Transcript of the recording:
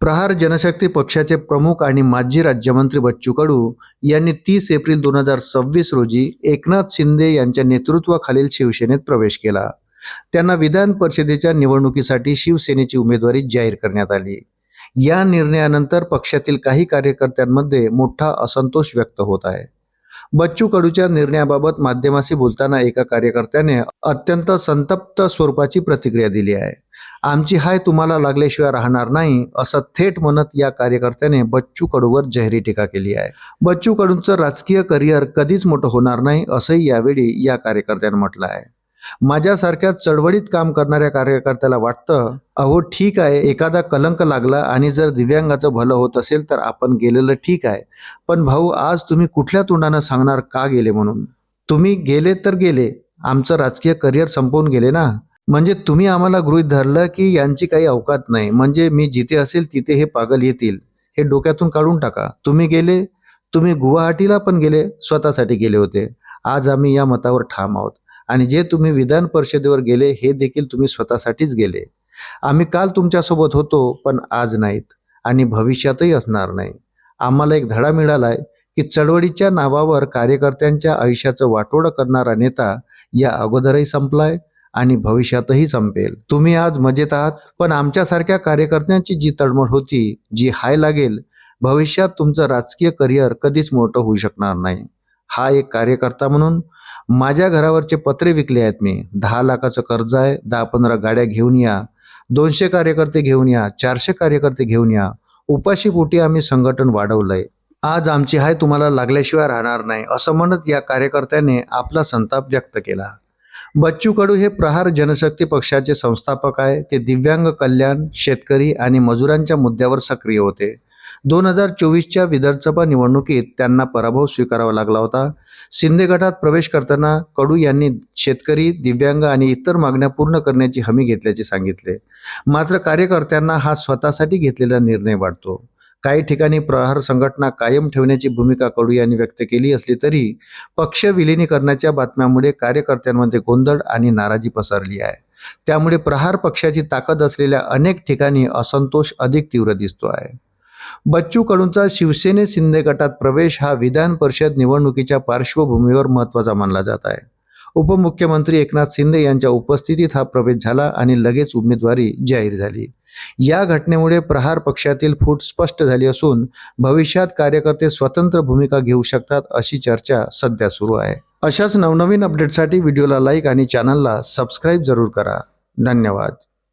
प्रहार जनशक्ती पक्षाचे प्रमुख आणि माजी राज्यमंत्री बच्चू कडू यांनी 30 एप्रिल 2026 रोजी एकनाथ शिंदे यांच्या नेतृत्वाखालील शिवसेनेत प्रवेश केला. त्यांना विधान परिषदेच्या निवडणुकीसाठी शिवसेनेची उमेदवारी जाहीर करण्यात आली. या निर्णयानंतर पक्षातील काही कार्यकर्त्यांमध्ये मोठा असंतोष व्यक्त होत आहे. बच्चू कडूच्या निर्णयाबाबत माध्यमांशी बोलताना एका कार्यकर्त्याने अत्यंत संतप्त स्वरूपाची प्रतिक्रिया दिली आहे. आमची हाय तुम्हाला लागल्याशिवाय राहणार नाही असं थेट म्हणत या कार्यकर्त्याने बच्चू कडूवर जाहीर टीका केली आहे. बच्चू कडूंचं राजकीय करिअर कधीच मोठं होणार नाही असंही यावेळी या कार्यकर्त्याने म्हटलं आहे. माझ्यासारख्या चळवळीत काम करणाऱ्या कार्यकर्त्याला वाटतं, अहो ठीक आहे, एखादा कलंक लागला आणि जर दिव्यांगाचं भलं होत असेल तर आपण गेलेलं ठीक आहे, पण भाऊ आज तुम्ही कुठल्या तोंडानं सांगणार का गेले म्हणून? तुम्ही गेले तर गेले, आमचं राजकीय करिअर संपवून गेले ना. म्हणजे तुम्ही आम्हाला गृहीत धरलं की यांची काही अवकात नाही, म्हणजे मी जिथे असेल तिथे हे पागल येतील, हे डोक्यातून काढून टाका. तुम्ही गेले, तुम्ही गुवाहाटीला पण गेले, स्वतःसाठी गेले होते. आज आम्ही या मतावर ठाम आहोत आणि जे तुम्ही विधान परिषदेवर गेले हे देखील तुम्ही स्वतःसाठीच गेले. आम्ही काल तुमच्यासोबत होतो पण आज नाहीत आणि भविष्यातही असणार नाही. आम्हाला एक धडा मिळालाय की चळवळीच्या नावावर कार्यकर्त्यांच्या आयुष्याचं वाटोळं करणारा नेता या अगोदरही संपलाय आणि भविष्यातही संपेल. तुम्ही आज मजेत आहात, पण आमच्यासारख्या कार्यकर्त्यांची जी तळमळ होती, जी हाय लागेल, भविष्यात तुमचं राजकीय करिअर कधीच मोठं होऊ शकणार नाही. हा एक कार्यकर्ता म्हणून माझ्या घरावरचे पत्रे विकले आहेत मी. 10 लाखाचं कर्ज आहे, 10-15 गाड्या घेऊन या, 200 कार्यकर्ते घेऊन या, 400 कार्यकर्ते घेऊन या. उपाशीपोटी आम्ही संघटन वाढवलंय. आज आमची हाय तुम्हाला लागल्याशिवाय राहणार नाही असं म्हणत या कार्यकर्त्याने आपला संताप व्यक्त केला. बच्चू कडू हे प्रहार जनशक्ती पक्षाचे संस्थापक आहे. ते दिव्यांग कल्याण, शेतकरी आणि मजुरांच्या मुद्द्यावर सक्रिय होते. 2024च्या विधानसभा निवडणुकीत त्यांना पराभव स्वीकारावा लागला होता. शिंदे गटात प्रवेश करताना कडू यांनी शेतकरी, दिव्यांग आणि इतर मागण्या पूर्ण करण्याची हमी घेतल्याचे सांगितले. मात्र कार्यकर्त्यांना हा स्वतःसाठी घेतलेला निर्णय वाटतो. काही ठिकाणी प्रहार संघटना कायम ठेवण्याची भूमिका कडू यांनी व्यक्त केली असली तरी पक्ष विलिनीकरणाच्या बातम्यामुळे कार्यकर्त्यांमध्ये गोंधळ आणि नाराजी पसरली आहे. त्यामुळे प्रहार पक्षाची ताकद असलेल्या अनेक ठिकाणी असंतोष अधिक तीव्र दिसतो आहे. बच्चू कडूंचा शिवसेने शिंदे गटात प्रवेश हा विधान परिषद निवडणुकीच्या पार्श्वभूमीवर महत्त्वाचा मानला जात आहे. उपमुख्यमंत्री एकनाथ शिंदे यांच्या उपस्थितीत हा प्रवेश झाला आणि लगेच उमेदवारी जाहीर झाली. या घटनेमुळे प्रहार पक्षातील फूट स्पष्ट झाली असून भविष्यात कार्यकर्ते स्वतंत्र भूमिका घेऊ शकतात अशी चर्चा सध्या सुरू आहे. अशाच नवनवीन अपडेटसाठी व्हिडिओला लाईक आणि चॅनलला सबस्क्राईब जरूर करा. धन्यवाद.